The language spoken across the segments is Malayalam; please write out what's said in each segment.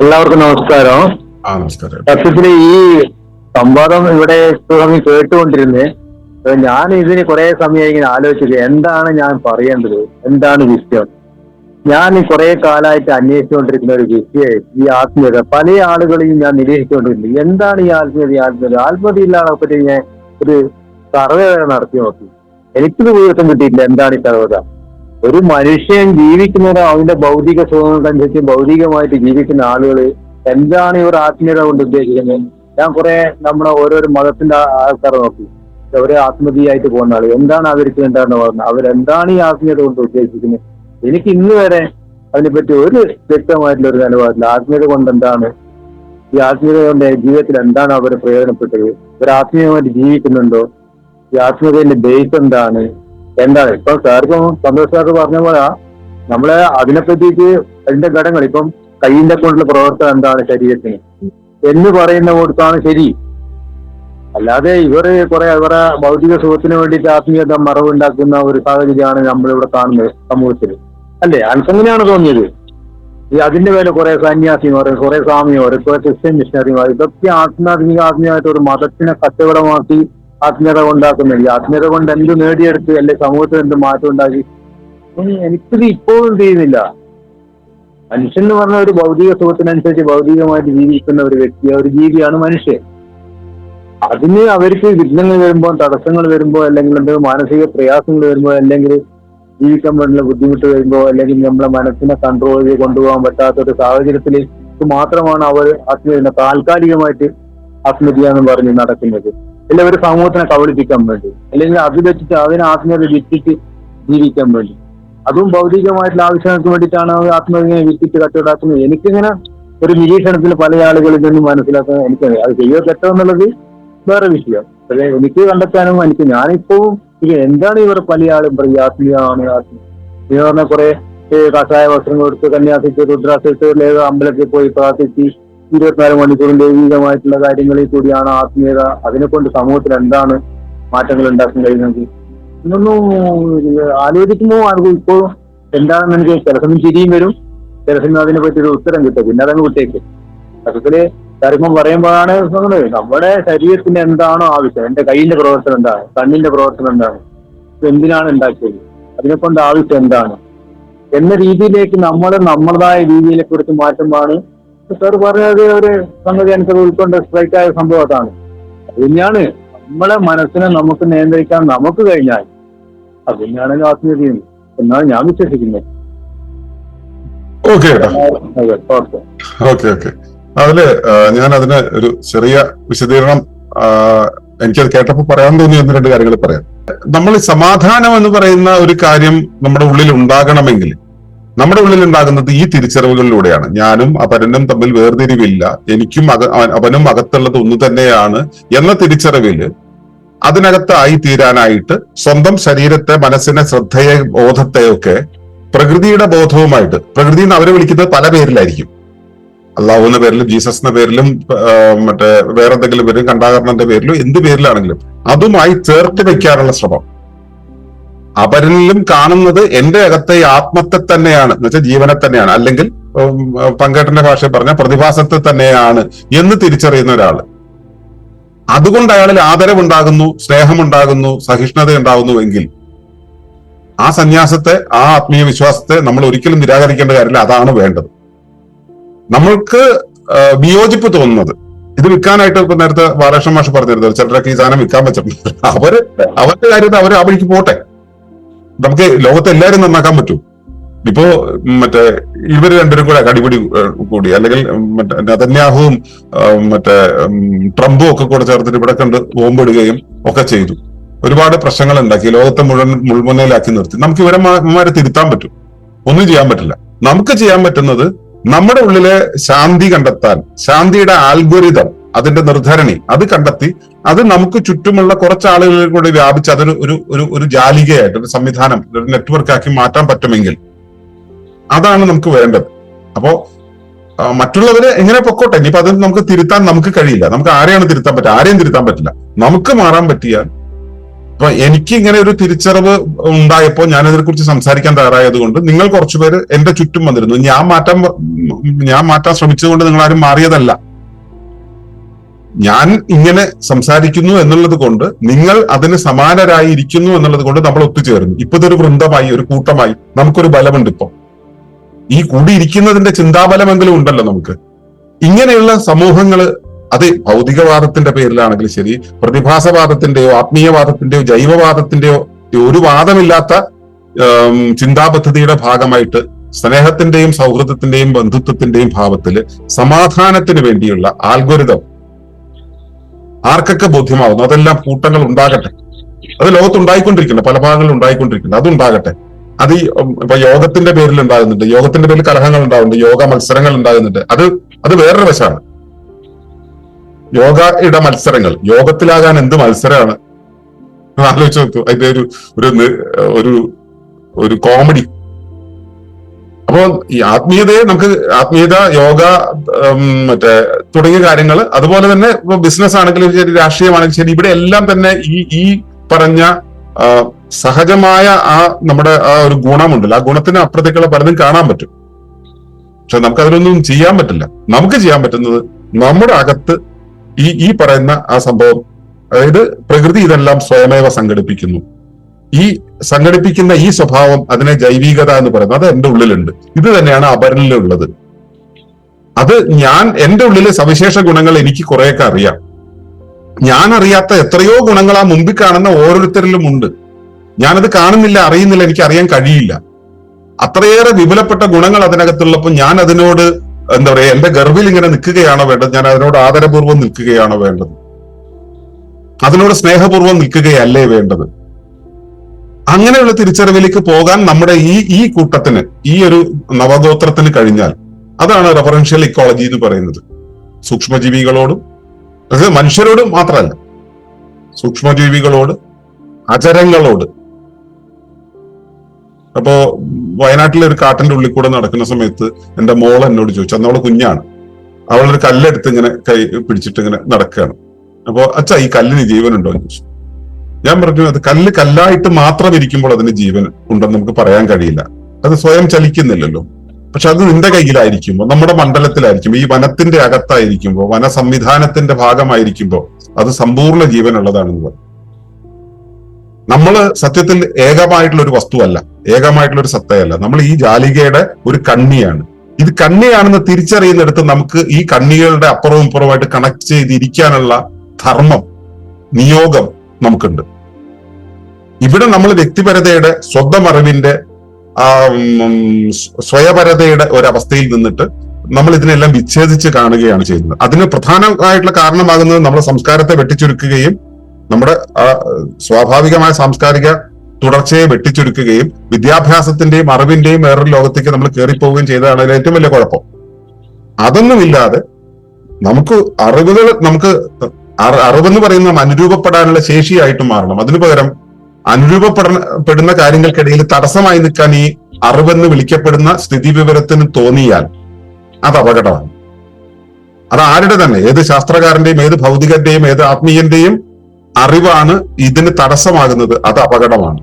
എല്ലാവർക്കും നമസ്കാരം. നമസ്കാരം. സത്യത്തില് ഈ സംവാദം ഇവിടെ സമയം കേട്ടുകൊണ്ടിരുന്നേ, ഞാൻ ഇതിന് കുറെ സമയം ഇങ്ങനെ ആലോചിച്ചത് എന്താണ് ഞാൻ പറയേണ്ടത്, എന്താണ് വിഷയം. ഞാൻ കുറെ കാലമായിട്ട് അന്വേഷിച്ചുകൊണ്ടിരിക്കുന്ന ഒരു വിഷയം ഈ ആത്മീയത. പല ആളുകളെയും ഞാൻ നിരീക്ഷിച്ചുകൊണ്ടിരുന്നു. എന്താണ് ഈ ആത്മീയത പറ്റി ഞാൻ ഒരു സർവേ നടത്തി നോക്കി. എനിക്കിത് വീഴ്ത്തം കിട്ടിയിട്ടില്ല. എന്താണ് ഈ സർവത? ഒരു മനുഷ്യൻ ജീവിക്കുന്നത് അവന്റെ ഭൗതിക സുഖങ്ങൾക്കനുസരിച്ച് ഭൗതികമായിട്ട് ജീവിക്കുന്ന ആളുകൾ എന്താണ് ഇവർ ആത്മീയത കൊണ്ട് ഉദ്ദേശിക്കുന്നത്? ഞാൻ കുറെ നമ്മുടെ ഓരോരോ മതത്തിന്റെ ആൾക്കാരെ നോക്കി. അവരെ ആത്മീയമായിട്ട് പോകുന്ന ആള് എന്താണ് അവർക്ക് എന്താണ് പറഞ്ഞത്, അവരെന്താണ് ഈ ആത്മീയത കൊണ്ട് ഉദ്ദേശിക്കുന്നത്? എനിക്ക് ഇന്ന് വരെ അതിനെപ്പറ്റി ഒരു വ്യക്തമായിട്ടുള്ള ഒരു നിലപാടില്ല. ആത്മീയത കൊണ്ട് എന്താണ്, ഈ ആത്മീയത കൊണ്ട് ജീവിതത്തിൽ എന്താണ് അവർ പ്രയോജനപ്പെട്ടത്, ഒരു ആത്മീയമായിട്ട് ജീവിക്കുന്നുണ്ടോ, ഈ ആത്മീയതയുടെ ബേസ് എന്താണ്, എന്താണ്. ഇപ്പൊ സാർക്കും സന്തോഷ് സാർക്ക് പറഞ്ഞ പോലെ നമ്മളെ അതിനെപ്പറ്റിയിട്ട് അതിന്റെ ഘടകങ്ങൾ ഇപ്പം കൈയിന്റെ കൊണ്ടുള്ള പ്രവർത്തനം എന്താണ് ശരീരത്തിന് എന്ന് പറയുന്ന കൊടുത്താണ് ശരി. അല്ലാതെ ഇവര് ഇവരെ ഭൗതിക സുഖത്തിന് വേണ്ടിയിട്ട് ആത്മീയത മറവുണ്ടാക്കുന്ന ഒരു സാഹചര്യമാണ് നമ്മളിവിടെ കാണുന്നത് സമൂഹത്തിൽ. അല്ലേ? അനക്കെങ്ങനെയാണ് തോന്നിയത്? ഈ അതിന്റെ പേര് കുറെ സന്യാസിമാർ, കുറെ സ്വാമിമാർ, കുറെ ക്രിസ്ത്യൻ മിഷണറിമാർ, ഇതൊക്കെ ആത്മീയമായിട്ട് ഒരു മതത്തിനെ കച്ചവടമാക്കി ആത്മീയത ഉണ്ടാക്കുന്നത്. ഈ ആത്മീയത കൊണ്ട് എന്ത് നേടിയെടുത്ത് അല്ലെ സമൂഹത്തിൽ എന്ത് മാറ്റം ഉണ്ടാക്കി? എനിക്കിത് ഇപ്പോഴും ചെയ്യുന്നില്ല. മനുഷ്യൻ എന്ന് പറഞ്ഞ ഒരു ഭൗതിക സുഖത്തിനനുസരിച്ച് ഭൗതികമായിട്ട് ജീവിക്കുന്ന ഒരു വ്യക്തി, ഒരു ജീവിയാണ് മനുഷ്യൻ. അതിന് അവർക്ക് വിഘ്നങ്ങൾ വരുമ്പോൾ, തടസ്സങ്ങൾ വരുമ്പോൾ, അല്ലെങ്കിൽ എന്തെങ്കിലും മാനസിക പ്രയാസങ്ങൾ വരുമ്പോൾ, അല്ലെങ്കിൽ ജീവിക്കാൻ വേണ്ടിയുള്ള ബുദ്ധിമുട്ട് വരുമ്പോൾ, അല്ലെങ്കിൽ നമ്മളെ മനസ്സിനെ കൺട്രോൾ ചെയ്ത് കൊണ്ടുപോകാൻ പറ്റാത്ത ഒരു സാഹചര്യത്തിൽ മാത്രമാണ് അവർ ആത്മീയത താൽക്കാലികമായിട്ട് ആത്മഹത്യ എന്ന് പറഞ്ഞ് നടക്കുന്നത്. അല്ലെങ്കിൽ ഒരു സമൂഹത്തിനെ കബളിപ്പിക്കാൻ വേണ്ടി, അല്ലെങ്കിൽ അത് വെച്ചിട്ട് അതിനെ ആത്മീയത വിറ്റിട്ട് ജീവിക്കാൻ വേണ്ടി, അതും ഭൗതികമായിട്ടുള്ള ആവശ്യങ്ങൾക്ക് വേണ്ടിയിട്ടാണ് ആത്മഹത്യ വിറ്റിട്ട് കച്ചവടാക്കുന്നത്. എനിക്കിങ്ങനെ ഒരു നിരീക്ഷണത്തിൽ പല ആളുകളിൽ നിന്നും മനസ്സിലാക്കാൻ എനിക്ക് അത് ചെയ്യുക തെറ്റെന്നുള്ളത് വേറെ വിഷയം. പക്ഷേ എനിക്ക് കണ്ടെത്താനും ഞാനിപ്പോഴും എന്താണ് ഇവർ പല ആളും പറയും ആത്മീയമാണ് ആത്മീയ പറഞ്ഞ കുറെ കഷായ വസ്ത്രങ്ങൾ എടുത്ത് കന്യാസിച്ച് രുദ്രാസിച്ച് അമ്പലത്തിൽ പോയി പ്രാർത്ഥിച്ച് 24 മണിക്കൂറും ദൈവികമായിട്ടുള്ള കാര്യങ്ങളിൽ കൂടിയാണ് ആത്മീയത. അതിനെ കൊണ്ട് സമൂഹത്തിൽ എന്താണ് മാറ്റങ്ങൾ ഉണ്ടാക്കാൻ കഴിയുന്നത് ഇതൊന്നും ആലോചിക്കുമ്പോൾ ആളുകൾ ഇപ്പോൾ എന്താണെന്ന് എനിക്ക് ചില സമയം ചിരിയും വരും, ചില സമയം അതിനെ പറ്റി ഒരു ഉത്തരം കിട്ടും. പിന്നെ അതങ്ങ് വിട്ടേക്ക്. സത്യത്തില് ധർമ്മം പറയുമ്പോഴാണ് നമ്മുടെ ശരീരത്തിന് എന്താണോ ആവശ്യം, എന്റെ കൈയിന്റെ പ്രവർത്തനം എന്താണ്, കണ്ണിന്റെ പ്രവർത്തനം എന്താണ്, എന്തിനാണ് ഉണ്ടാക്കിയത്, അതിനെ കൊണ്ട് ആവശ്യം എന്താണ് എന്ന രീതിയിലേക്ക് നമ്മളതായ രീതിയിലെ കുറിച്ച് മാറ്റുമ്പോഴാണ് സാർ പറഞ്ഞത് ഒരു സംഗതി അനുസരിച്ച് ഉൾക്കൊണ്ട് സ്ട്രൈക്ക് ആയ സംഭവം അതാണ്. അത് തന്നെയാണ് നമ്മളെ മനസ്സിനെ നമുക്ക് നിയന്ത്രിക്കാൻ നമുക്ക് കഴിഞ്ഞാൽ അത് തന്നെയാണ് ആത്മീയത എന്നാണ് ഞാൻ വിശ്വസിക്കുന്നത്. അതില് ഞാൻ അതിന് ഒരു ചെറിയ വിശദീകരണം എനിക്കത് കേട്ടപ്പോൾ പറയാൻ തോന്നി. ഒന്ന് രണ്ട് കാര്യങ്ങൾ പറയാം. നമ്മൾ സമാധാനം എന്ന് പറയുന്ന ഒരു കാര്യം നമ്മുടെ ഉള്ളിൽ ഉണ്ടാകണമെങ്കിൽ നമ്മുടെ ഉള്ളിൽ ഉണ്ടാകുന്നത് ഈ തിരിച്ചറിവുകളിലൂടെയാണ്. ഞാനും അപരനും തമ്മിൽ വേർതിരിവില്ല, എനിക്കും അവനും അകത്തുള്ളത് ഒന്ന് തന്നെയാണ് എന്ന തിരിച്ചറിവില് അതിനകത്തായി തീരാനായിട്ട് സ്വന്തം ശരീരത്തെ, മനസ്സിനെ, ശ്രദ്ധയെ, ബോധത്തെയൊക്കെ പ്രകൃതിയുടെ ബോധവുമായിട്ട്, പ്രകൃതി എന്ന് അവരെ വിളിക്കുന്നത് പല പേരിലായിരിക്കും. അള്ളാഹു എന്ന പേരിലും ജീസസ് എന്ന പേരിലും മറ്റേ വേറെന്തെങ്കിലും പേരും കണ്ടാകരണന്റെ പേരിലും എന്ത് പേരിലാണെങ്കിലും അതുമായി ചേർത്ത് വെക്കാനുള്ള ശ്രമം. അപരനിലും കാണുന്നത് എന്റെ അകത്തെ ആത്മത്തെ തന്നെയാണ്, എന്ന് വെച്ചാൽ ജീവനെ തന്നെയാണ്, അല്ലെങ്കിൽ പങ്കേട്ടന്റെ ഭാഷയിൽ പറഞ്ഞ പ്രതിഭാസത്തെ തന്നെയാണ് എന്ന് തിരിച്ചറിയുന്ന ഒരാള്. അതുകൊണ്ട് അയാളിൽ ആദരവുണ്ടാകുന്നു, സ്നേഹമുണ്ടാകുന്നു, സഹിഷ്ണുത ഉണ്ടാകുന്നുവെങ്കിൽ ആ സന്യാസത്തെ, ആ ആത്മീയ വിശ്വാസത്തെ നമ്മൾ ഒരിക്കലും നിരാകരിക്കേണ്ട കാര്യമില്ല. അതാണ് വേണ്ടത്. നമ്മൾക്ക് വിയോജിപ്പ് തോന്നുന്നത് ഇത് വിൽക്കാനായിട്ട് ഇപ്പൊ നേരത്തെ ബാലകൃഷ്ണൻ മാഷ് പറഞ്ഞിരുന്നത് ചിലരൊക്കെ ഈ സാധനം വിൽക്കാൻ വെച്ചിട്ടുണ്ട്. അവരുടെ കാര്യത്തിൽ അവർ ആ വഴിക്ക് പോട്ടെ. നമുക്ക് ലോകത്തെ എല്ലാവരും നന്നാക്കാൻ പറ്റൂ. ഇപ്പോ മറ്റേ ഇവര് രണ്ടുപേരും കൂടെ അടിപിടി കൂടി, അല്ലെങ്കിൽ മറ്റേ നെതന്യാഹുവും മറ്റേ ട്രംപും ഒക്കെ കൂടെ ചേർത്തിട്ട് ഇവിടെ കണ്ട് ബോംബിടുകയും ഒക്കെ ചെയ്തു. ഒരുപാട് പ്രശ്നങ്ങൾ ഉണ്ടാക്കി, ലോകത്തെ മുഴുവൻ മുൾമുനയിലാക്കി നിർത്തി. നമുക്ക് ഇവരെ തിരുത്താൻ പറ്റും? ഒന്നും ചെയ്യാൻ പറ്റില്ല. നമുക്ക് ചെയ്യാൻ പറ്റുന്നത് നമ്മുടെ ഉള്ളിലെ ശാന്തി കണ്ടെത്താൻ, ശാന്തിയുടെ ആൽഗോരിതം, അതിന്റെ നിർദ്ധരണി അത് കണ്ടെത്തി അത് നമുക്ക് ചുറ്റുമുള്ള കുറച്ച് ആളുകളിൽ കൂടി വ്യാപിച്ച് അതൊരു ഒരു ജാലികയായിട്ട്, ഒരു സംവിധാനം, ഒരു നെറ്റ്വർക്ക് ആക്കി മാറ്റാൻ പറ്റുമെങ്കിൽ അതാണ് നമുക്ക് വേണ്ടത്. അപ്പോ മറ്റുള്ളവര് എങ്ങനെ പൊക്കോട്ടെ, ഇനിയിപ്പോ അത് നമുക്ക് തിരുത്താൻ നമുക്ക് കഴിയില്ല. നമുക്ക് ആരെയാണ് തിരുത്താൻ പറ്റുക? ആരെയും തിരുത്താൻ പറ്റില്ല. നമുക്ക് മാറാൻ പറ്റിയാൽ അപ്പൊ എനിക്ക് ഇങ്ങനെ ഒരു തിരിച്ചറിവ് ഉണ്ടായപ്പോൾ ഞാൻ ഇതിനെക്കുറിച്ച് സംസാരിക്കാൻ തയ്യാറായത് കൊണ്ട് നിങ്ങൾ കുറച്ചുപേര് എന്റെ ചുറ്റും വന്നിരുന്നു. ഞാൻ മാറ്റാൻ ശ്രമിച്ചതുകൊണ്ട് നിങ്ങൾ ആരും മാറിയതല്ല. ഞാൻ ഇങ്ങനെ സംസാരിക്കുന്നു എന്നുള്ളത് കൊണ്ട് നിങ്ങൾ അതിന് സമാനരായി ഇരിക്കുന്നു എന്നുള്ളത് കൊണ്ട് നമ്മൾ ഒത്തുചേർന്നു. ഇപ്പൊ ഇതൊരു വൃന്ദമായി, ഒരു കൂട്ടമായി, നമുക്കൊരു ബലമുണ്ട്. ഇപ്പൊ ഈ കൂടിയിരിക്കുന്നതിന്റെ ചിന്താബലമെങ്കിലും ഉണ്ടല്ലോ നമുക്ക്. ഇങ്ങനെയുള്ള സമൂഹങ്ങള്, അത് ഭൗതികവാദത്തിന്റെ പേരിലാണെങ്കിലും ശരി, പ്രതിഭാസവാദത്തിന്റെയോ ആത്മീയവാദത്തിന്റെയോ ജൈവവാദത്തിന്റെയോ ഒരു വാദമില്ലാത്ത ചിന്താപദ്ധതിയുടെ ഭാഗമായിട്ട് സ്നേഹത്തിന്റെയും സൗഹൃദത്തിന്റെയും ബന്ധുത്വത്തിന്റെയും ഭാവത്തില് സമാധാനത്തിന് വേണ്ടിയുള്ള ആൽഗോരിതം ആർക്കൊക്കെ ബോധ്യമാവുന്നു അതെല്ലാം കൂട്ടങ്ങൾ ഉണ്ടാകട്ടെ. അത് ലോകത്തുണ്ടായിക്കൊണ്ടിരിക്കുന്നു, പല ഭാഗങ്ങളിൽ ഉണ്ടായിക്കൊണ്ടിരിക്കുന്നു. അതുണ്ടാകട്ടെ. അത് ഇപ്പൊ യോഗത്തിന്റെ പേരിൽ ഉണ്ടാകുന്നുണ്ട്, യോഗത്തിന്റെ പേരിൽ കലഹങ്ങൾ ഉണ്ടാകുന്നുണ്ട്, യോഗ മത്സരങ്ങൾ ഉണ്ടാകുന്നുണ്ട്. അത് വേറൊരു വശമാണ്. യോഗയുടെ മത്സരങ്ങൾ, യോഗത്തിലാകാൻ എന്ത് മത്സരമാണ് ആലോചിച്ച് നോക്കൂ. അതിന്റെ ഒരു കോമഡി. അപ്പോ ഈ ആത്മീയത, യോഗ, മറ്റേ തുടങ്ങിയ കാര്യങ്ങൾ, അതുപോലെ തന്നെ ഇപ്പൊ ബിസിനസ് ആണെങ്കിലും ശരി, രാഷ്ട്രീയമാണെങ്കിലും ശരി, ഇവിടെ എല്ലാം തന്നെ ഈ പറഞ്ഞ സഹജമായ നമ്മുടെ ഒരു ഗുണമുണ്ടല്ലോ, ആ ഗുണത്തിന് അപ്പുറത്തേക്കുള്ള പലതും കാണാൻ പറ്റും. പക്ഷെ നമുക്കതിലൊന്നും ചെയ്യാൻ പറ്റില്ല. നമുക്ക് ചെയ്യാൻ പറ്റുന്നത് നമ്മുടെ അകത്ത് ഈ പറയുന്ന ആ സംഭവം, അതായത് പ്രകൃതി ഇതെല്ലാം സ്വയമേവ സംഘടിപ്പിക്കുന്നു. ഈ സംഘടിപ്പിക്കുന്ന ഈ സ്വഭാവം, അതിനെ ജൈവികത എന്ന് പറയുന്നത്, അത് എന്റെ ഉള്ളിലുണ്ട്. ഇത് തന്നെയാണ് അപരനിലുള്ളത്. അത് എന്റെ ഉള്ളിലെ സവിശേഷ ഗുണങ്ങൾ എനിക്ക് കുറെയൊക്കെ അറിയാം. ഞാൻ അറിയാത്ത എത്രയോ ഗുണങ്ങൾ ആ മുമ്പിൽ കാണുന്ന ഓരോരുത്തരിലും ഉണ്ട്. ഞാനത് കാണുന്നില്ല, അറിയുന്നില്ല, എനിക്ക് അറിയാൻ കഴിയില്ല. അത്രയേറെ വിപുലപ്പെട്ട ഗുണങ്ങൾ അതിനകത്തുള്ളപ്പോൾ ഞാൻ അതിനോട് എന്താ പറയാ, എന്റെ ഗർവിൽ ഇങ്ങനെ നിൽക്കുകയാണോ വേണ്ടത്? ഞാൻ അതിനോട് ആദരപൂർവ്വം നിൽക്കുകയാണോ വേണ്ടത്? അതിനോട് സ്നേഹപൂർവ്വം നിൽക്കുകയല്ലേ വേണ്ടത്? അങ്ങനെയുള്ള തിരിച്ചറിവിലേക്ക് പോകാൻ നമ്മുടെ ഈ കൂട്ടത്തിന്, ഈ ഒരു നവഗോത്രത്തിന് കഴിഞ്ഞാൽ, അതാണ് റെഫറൻഷ്യൽ ഇക്കോളജി എന്ന് പറയുന്നത്. സൂക്ഷ്മജീവികളോടും, അത് മനുഷ്യരോടും മാത്രമല്ല, സൂക്ഷ്മജീവികളോട്, അചരങ്ങളോട്. അപ്പോ വയനാട്ടിലെ ഒരു കാട്ടിന്റെ ഉള്ളിൽ കൂടെ നടക്കുന്ന സമയത്ത് എന്റെ മോൾ എന്നോട് ചോദിച്ചു, അന്ന് അവള് കുഞ്ഞാണ്, അവളൊരു കല്ലെടുത്ത് ഇങ്ങനെ കൈ പിടിച്ചിട്ട് ഇങ്ങനെ നടക്കുകയാണ്. അപ്പോ അച്ഛാ, ഈ കല്ലിന് ജീവനുണ്ടോ എന്ന് ചോദിച്ചു. ഞാൻ പറഞ്ഞു, അത് കല്ലായിട്ട് മാത്രം ഇരിക്കുമ്പോൾ അതിന് ജീവൻ ഉണ്ടെന്ന് നമുക്ക് പറയാൻ കഴിയില്ല. അത് സ്വയം ചലിക്കുന്നില്ലല്ലോ. പക്ഷെ അത് നിന്റെ കയ്യിലായിരിക്കുമ്പോൾ, നമ്മുടെ മണ്ഡലത്തിലായിരിക്കുമ്പോൾ, ഈ വനത്തിന്റെ അകത്തായിരിക്കുമ്പോൾ, വന സംവിധാനത്തിന്റെ ഭാഗമായിരിക്കുമ്പോൾ അത് സമ്പൂർണ്ണ ജീവനുള്ളതാണെന്ന് പറയും. നമ്മള് സത്യത്തിൽ ഏകമായിട്ടുള്ള ഒരു വസ്തുവല്ല, ഏകമായിട്ടുള്ള ഒരു സത്തയല്ല. നമ്മൾ ഈ ജാലികയുടെ ഒരു കണ്ണിയാണ്. ഇത് കണ്ണിയാണെന്ന് തിരിച്ചറിയുന്നിടത്ത് നമുക്ക് ഈ കണ്ണികളുടെ അപ്പുറവും ഇപ്പുറവുമായിട്ട് കണക്ട് ചെയ്തിരിക്കാനുള്ള ധർമ്മം, നിയോഗം നമുക്കുണ്ട്. ഇവിടെ നമ്മൾ വ്യക്തിപരതയുടെ, സ്വന്തം അറിവിന്റെ, സ്വയപരതയുടെ ഒരവസ്ഥയിൽ നിന്നിട്ട് നമ്മൾ ഇതിനെല്ലാം വിച്ഛേദിച്ച് കാണുകയാണ് ചെയ്യുന്നത്. അതിന് പ്രധാനമായിട്ടുള്ള കാരണമാകുന്നത് നമ്മുടെ സംസ്കാരത്തെ വെട്ടിച്ചുരുക്കുകയും നമ്മുടെ സ്വാഭാവികമായ സാംസ്കാരിക തുടർച്ചയെ വെട്ടിച്ചുരുക്കുകയും വിദ്യാഭ്യാസത്തിന്റെയും അറിവിന്റെയും വേറൊരു ലോകത്തേക്ക് നമ്മൾ കയറിപ്പോവുകയും ചെയ്തതാണ് അതിൽ ഏറ്റവും വലിയ കുഴപ്പം. അതൊന്നുമില്ലാതെ നമുക്ക് അറിവെന്ന് പറയുന്ന അനുരൂപപ്പെടാനുള്ള ശേഷിയായിട്ട് മാറണം. അതിനു പകരം അനുരൂപപ്പെടുന്ന കാര്യങ്ങൾക്കിടയിൽ തടസ്സമായി നിൽക്കാൻ ഈ അറിവെന്ന് വിളിക്കപ്പെടുന്ന സ്ഥിതി വിവരത്തിന് തോന്നിയാൽ അത് അപകടമാണ്. അത് ആരുടെ തന്നെ, ഏത് ശാസ്ത്രകാരന്റെയും ഏത് ഭൗതികന്റെയും ഏത് ആത്മീയന്റെയും അറിവാണ് ഇതിന് തടസ്സമാകുന്നത്, അത് അപകടമാണ്.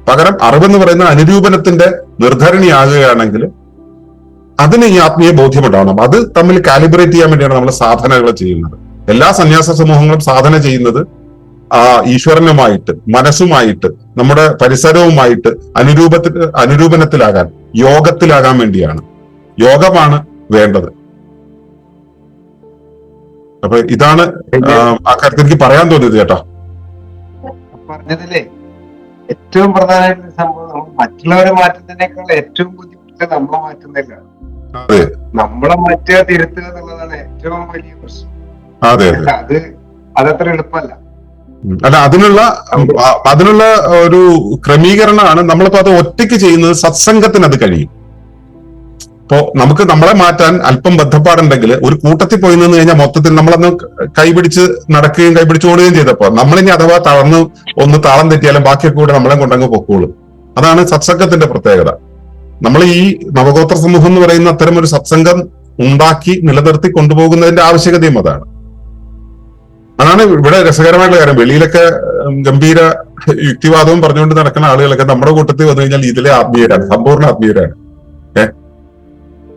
പകരം അറിവെന്ന് പറയുന്ന അനുരൂപനത്തിന്റെ നിർധരണിയാകുകയാണെങ്കിൽ അതിന് ഈ ആത്മീയ ബോധ്യമുണ്ടാവണം. അത് തമ്മിൽ കാലിബ്രേറ്റ് ചെയ്യാൻ വേണ്ടിയാണ് നമ്മൾ സാധനകൾ ചെയ്യുന്നത്. എല്ലാ സന്യാസ സമൂഹങ്ങളും സാധന ചെയ്യുന്നത് ഈശ്വരനുമായിട്ട്, മനസ്സുമായിട്ട്, നമ്മുടെ പരിസരവുമായിട്ട് അനുരൂപനത്തിലാകാൻ, യോഗത്തിലാകാൻ വേണ്ടിയാണ്. യോഗമാണ് വേണ്ടത്. അപ്പൊ ഇതാണ് ആ കാര്യത്തിൽ എനിക്ക് പറയാൻ തോന്നിയത്. ചേട്ടാ പറഞ്ഞതിലേ ഏറ്റവും പ്രധാനമായിട്ടുള്ള സംഭവം, നമ്മൾ മറ്റുള്ളവരെ മാറ്റുന്നതിനേക്കാൾ ഏറ്റവും ബുദ്ധിമുട്ട് നമ്മളെ മാറ്റുന്നില്ലാണ്. നമ്മളെ മാറ്റുക, തിരുത്തുക എന്നുള്ളതാണ് ഏറ്റവും വലിയ പ്രശ്നം. അതത്ര എളുപ്പമല്ല. അല്ല, അതിനുള്ള ഒരു ക്രമീകരണമാണ്. നമ്മളിപ്പോ അത് ഒറ്റയ്ക്ക് ചെയ്യുന്നത് സത്സംഗത്തിന് അത് കഴിയും. ഇപ്പോ നമുക്ക് നമ്മളെ മാറ്റാൻ അല്പം ബദ്ധപ്പാടുണ്ടെങ്കിൽ ഒരു കൂട്ടത്തിൽ പോയി നിന്ന് കഴിഞ്ഞാൽ മൊത്തത്തിൽ നമ്മളന്ന് കൈപിടിച്ച് നടക്കുകയും കൈപിടിച്ച് ഓടുകയും ചെയ്തപ്പോ നമ്മളിനി അഥവാ ഒന്ന് താളം തെറ്റിയാലും ബാക്കിയൊക്കെ കൂടെ നമ്മളെ കൊണ്ടങ്ങ് പൊക്കോളും. അതാണ് സത്സംഗത്തിന്റെ പ്രത്യേകത. നമ്മൾ ഈ നവഗോത്ര സമൂഹം എന്ന് പറയുന്ന അത്തരം ഒരു സത്സംഗം ഉണ്ടാക്കി നിലനിർത്തി കൊണ്ടുപോകുന്നതിന്റെ ആവശ്യകതയും അതാണ്. ഇവിടെ രസകരമായിട്ടുള്ള കാര്യം, വെളിയിലൊക്കെ ഗംഭീര യുക്തിവാദവും പറഞ്ഞുകൊണ്ട് നടക്കുന്ന ആളുകളൊക്കെ നമ്മുടെ കൂട്ടത്തിൽ വന്നു കഴിഞ്ഞാൽ ഇതിലെ ആത്മീയരാണ്, സമ്പൂർണ്ണ ആത്മീയരാണ്.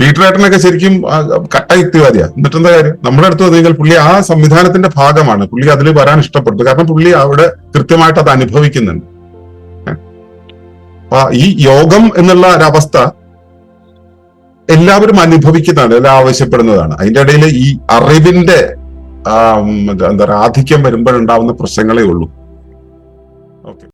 പീറ്റർ ഏട്ടനൊക്കെ ശരിക്കും കട്ട യുക്തിവാദിയാ. എന്നിട്ടെന്താ കാര്യം? നമ്മുടെ അടുത്ത് വന്നു കഴിഞ്ഞാൽ പുള്ളി ആ സംവിധാനത്തിന്റെ ഭാഗമാണ്, പുള്ളി അതിൽ വരാൻ ഇഷ്ടപ്പെടുന്നു. കാരണം പുള്ളി അവിടെ കൃത്യമായിട്ട് അത് അനുഭവിക്കുന്നുണ്ട്. അപ്പൊ ഈ യോഗം എന്നുള്ള ഒരവസ്ഥ എല്ലാവരും അനുഭവിക്കുന്നതാണ്, എല്ലാം ആവശ്യപ്പെടുന്നതാണ്. അതിന്റെ ഇടയിൽ ഈ അറിവിന്റെ എന്താ പറയുക ആധിക്യം വരുമ്പോഴുണ്ടാവുന്ന പ്രശ്നങ്ങളേ ഉള്ളൂ.